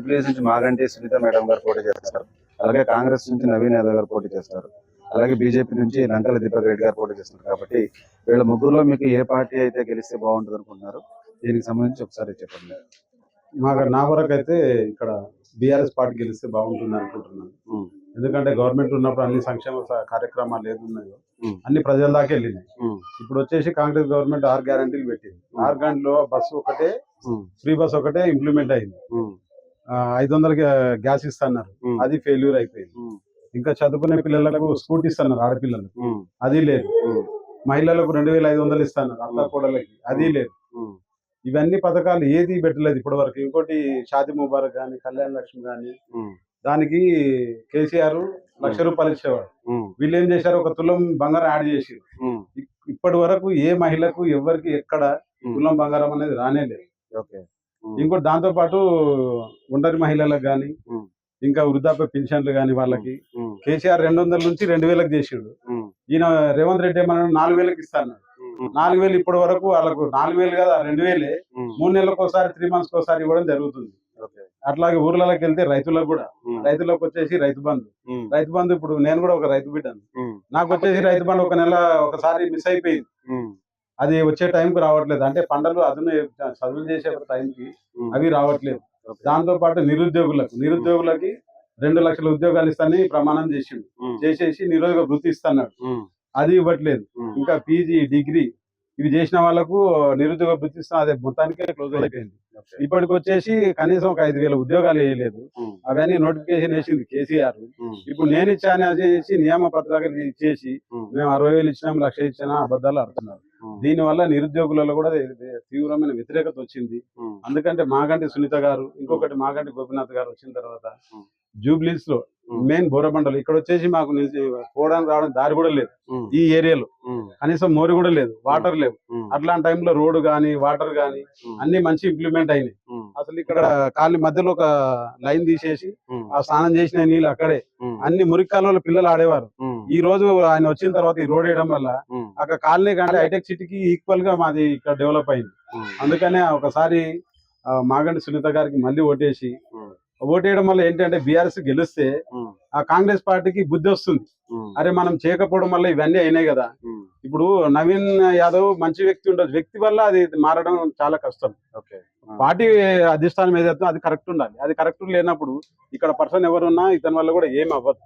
జూబ్లీహిల్స్ నుంచి మాగంటి సునీత మేడం గారు పోటీ చేస్తారు. అలాగే కాంగ్రెస్ నుంచి నవీన్ యాదవ్ గారు పోటీ చేస్తారు. అలాగే బీజేపీ నుంచి లంకల దీపక్ రెడ్డి గారు పోటీ చేస్తారు. కాబట్టి వీళ్ళ ముగ్గురులో మీకు ఏ పార్టీ అయితే గెలిస్తే బాగుంటుంది అనుకుంటున్నారు? దీనికి సంబంధించి ఒకసారి చెప్పండి. నా వరకు అయితే ఇక్కడ బీఆర్ఎస్ పార్టీ గెలిస్తే బాగుంటుంది అనుకుంటున్నాను. ఎందుకంటే గవర్నమెంట్ ఉన్నప్పుడు అన్ని సంక్షేమ కార్యక్రమాలు ఏదున్నాయో అన్ని ప్రజల దాకా వెళ్ళినాయి. ఇప్పుడు వచ్చేసి కాంగ్రెస్ గవర్నమెంట్ 6 గ్యారంటీలు పెట్టింది. 6 గంటలో బస్సు ఒకటే, ఫ్రీ బస్ ఒకటే ఇంప్లిమెంట్ అయింది. 500 గ్యాస్ ఇస్తున్నారు, అది ఫెయిల్యూర్ అయిపోయింది. ఇంకా చదువుకునే పిల్లలకు స్కూటీ ఇస్తున్నారు ఆడపిల్లలకు, అది లేదు. మహిళలకు 2500 ఇస్తున్నారు అత్త కోడలకి, అది లేదు. ఇవన్నీ పథకాలు ఏది పెట్టలేదు ఇప్పటి వరకు. ఇంకోటి షాది ముబారక్ కానీ, కళ్యాణ లక్ష్మి కానీ, దానికి కేసీఆర్ ₹1,00,000 ఇచ్చేవాడు. వీళ్ళు ఏం చేశారు, ఒక తులం బంగారం యాడ్ చేసి ఇప్పటి వరకు ఏ మహిళకు ఎవరికి ఎక్కడ తులం బంగారం అనేది రానే లేదు. ఇంకోటి దాంతో పాటు ఒంటరి మహిళలకు కానీ, ఇంకా వృద్ధాప్య పెన్షన్లు కానీ వాళ్ళకి కేసీఆర్ 200 నుంచి 2000 చేసిండు. ఈయన రేవంత్ రెడ్డి ఏమన్నా 4000 ఇస్తాను. 4000 ఇప్పటి వరకు వాళ్ళకు 4000 కదా 2000 3 నెలలకు ఒకసారి 3 months ఒకసారి ఇవ్వడం జరుగుతుంది. అట్లాగే ఊర్లలోకి వెళ్తే రైతులకు కూడా, రైతులకు వచ్చేసి రైతు బంధు ఇప్పుడు నేను కూడా ఒక రైతు బిడ్డను. నాకు వచ్చేసి రైతు బంధు ఒక నెల ఒకసారి మిస్ అయిపోయింది. అది వచ్చే టైంకి రావట్లేదు. అంటే పంటలు అదును చదువులు చేసే టైంకి అవి రావట్లేదు. దాంతో పాటు నిరుద్యోగులకి 2 లక్షల ఉద్యోగాలు ఇస్తానని ప్రమాణం చేసేసి నిరుద్యోగ వృత్తి ఇస్తున్నాడు, అది ఇవ్వట్లేదు. ఇంకా పీజీ డిగ్రీ ఇవి చేసిన వాళ్ళకు నిరుద్యోగ వృత్తి ఇస్తాం, అదే మొత్తానికే క్లోజ్ అయిపోయింది. ఇప్పటికి వచ్చేసి కనీసం ఒక 5,000 ఉద్యోగాలు వేయలేదు. అవన్నీ నోటిఫికేషన్ వేసింది కేసీఆర్. ఇప్పుడు నేను ఇచ్చాను చేసి నియమ పత్రాలు ఇచ్చేసి మేము 60,000 ఇచ్చినాం, 1,00,000 ఇచ్చినా అబద్ధాలు ఆడుతున్నారు. దీని వల్ల నిరుద్యోగులలో కూడా తీవ్రమైన వ్యతిరేకత వచ్చింది. అందుకంటే మాగంటి సునీత గారు, ఇంకొకటి మాగంటి గోపీనాథ్ గారు వచ్చిన తర్వాత జూబ్లీస్ లో మెయిన్ బోరబండలు ఇక్కడ వచ్చేసి మాకు పోవడానికి రావడానికి దారి కూడా లేదు. ఈ ఏరియాలో కనీసం మోరి కూడా లేదు, వాటర్ లేవు. అట్లాంటి టైంలో రోడ్డు గానీ వాటర్ గానీ అన్ని మంచి ఇంప్లిమెంట్ అయినాయి. అసలు ఇక్కడ కాలి మధ్యలో ఒక లైన్ తీసేసి ఆ స్నానం చేసిన నీళ్ళు అక్కడే అన్ని మురికి కాలంలో పిల్లలు ఆడేవారు. ఈ రోజు ఆయన వచ్చిన తర్వాత ఈ రోడ్ వేయడం వల్ల అక్కడ కాలనీ కంటే హైటెక్ సిటీకి ఈక్వల్ గా మాది ఇక్కడ డెవలప్ అయింది. అందుకనే ఒకసారి మాగంటి సునీత గారికి మళ్ళీ ఓటేయడం వల్ల ఏంటంటే బీఆర్ఎస్ గెలిస్తే ఆ కాంగ్రెస్ పార్టీకి బుద్ధి వస్తుంది. అరే మనం చేయకపోవడం వల్ల ఇవన్నీ అయినాయి కదా. ఇప్పుడు నవీన్ యాదవ్ మంచి వ్యక్తి ఉండదు, వ్యక్తి వల్ల అది మారడం చాలా కష్టం. పార్టీ అధిష్టానం ఏదైతే అది కరెక్ట్ ఉండాలి. అది కరెక్ట్ లేనప్పుడు ఇక్కడ పర్సన్ ఎవరున్నా ఇతని వల్ల కూడా ఏం అవ్వదు.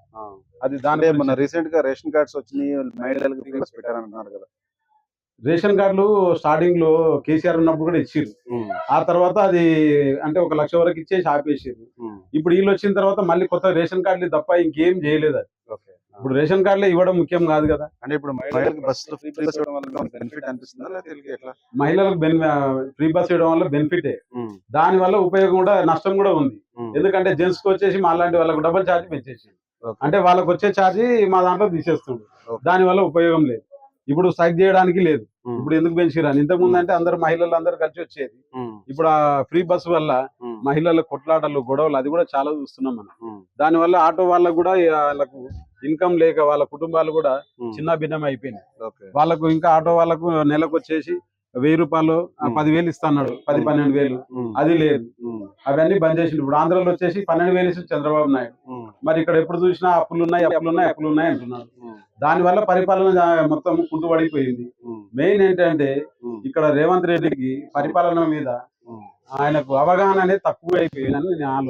అది దాని మన రీసెంట్ గా రేషన్ కార్డ్స్ వచ్చినాయి, మహిళలకు పెట్టారన్నారు కదా. రేషన్ కార్డులు స్టార్టింగ్ లో కేసీఆర్ ఉన్నప్పుడు కూడా ఇచ్చిర్రు. ఆ తర్వాత అది అంటే 1,00,000 వరకు ఇచ్చేసి ఆపేసారు. ఇప్పుడు వీళ్ళు వచ్చిన తర్వాత మళ్ళీ కొత్త రేషన్ కార్డులు తప్ప ఇంకేం చేయలేదు. అది ఇప్పుడు రేషన్ కార్డులే ఇవ్వడం ముఖ్యం కాదు కదా. అంటే ఇప్పుడు మహిళలకు బస్సు ఫ్రీ బస్ ఇవ్వడం వల్ల బెనిఫిట్ అనిపిస్తుందా, ఎట్లా? మహిళలకు ఫ్రీ బస్ ఇవ్వడం వల్ల బెనిఫిటే, దాని వల్ల ఉపయోగం కూడా నష్టం కూడా ఉంది. ఎందుకంటే జెంట్స్ కి వచ్చేసి మా లాంటి వాళ్ళకు డబుల్ ఛార్జ్ పెంచేసి, అంటే వాళ్ళకి వచ్చే ఛార్జీ మా దాంట్లో తీసేస్తుంది. దాని వల్ల ఉపయోగం లేదు. ఇప్పుడు స్ట్రైక్ చేయడానికి లేదు. ఇప్పుడు ఎందుకు పెంచిరాని, ఇంతకు ముందు అంటే అందరు మహిళలు అందరు కలిసి వచ్చేది. ఇప్పుడు ఆ ఫ్రీ బస్ వల్ల మహిళల కొట్లాటలు గొడవలు అది కూడా చాలా చూస్తున్నాం మనం. దాని వల్ల ఆటో వాళ్ళకు కూడా వాళ్ళకు ఇన్కమ్ లేక వాళ్ళ కుటుంబాలు కూడా చిన్న భిన్నం అయిపోయినాయి. వాళ్ళకు ఇంకా ఆటో వాళ్ళకు నెలకు వచ్చేసి 1000 రూపాయలు 10,000 ఇస్తున్నాడు, 10-12,000 అది లేదు. అవన్నీ బంద్ చేసిండు. ఇప్పుడు ఆంధ్రలో వచ్చేసి 12,000 ఇస్తుంది చంద్రబాబు నాయుడు. మరి ఇక్కడ ఎప్పుడు చూసినా అప్పులు ఉన్నాయి అంటున్నారు. దాని వల్ల పరిపాలన మొత్తం కుంటుపడిపోయింది. మెయిన్ ఏంటంటే ఇక్కడ రేవంత్ రెడ్డికి పరిపాలన మీద ఆయనకు అవగాహన అనేది తక్కువ అయిపోయిందని నేను ఆలోచన.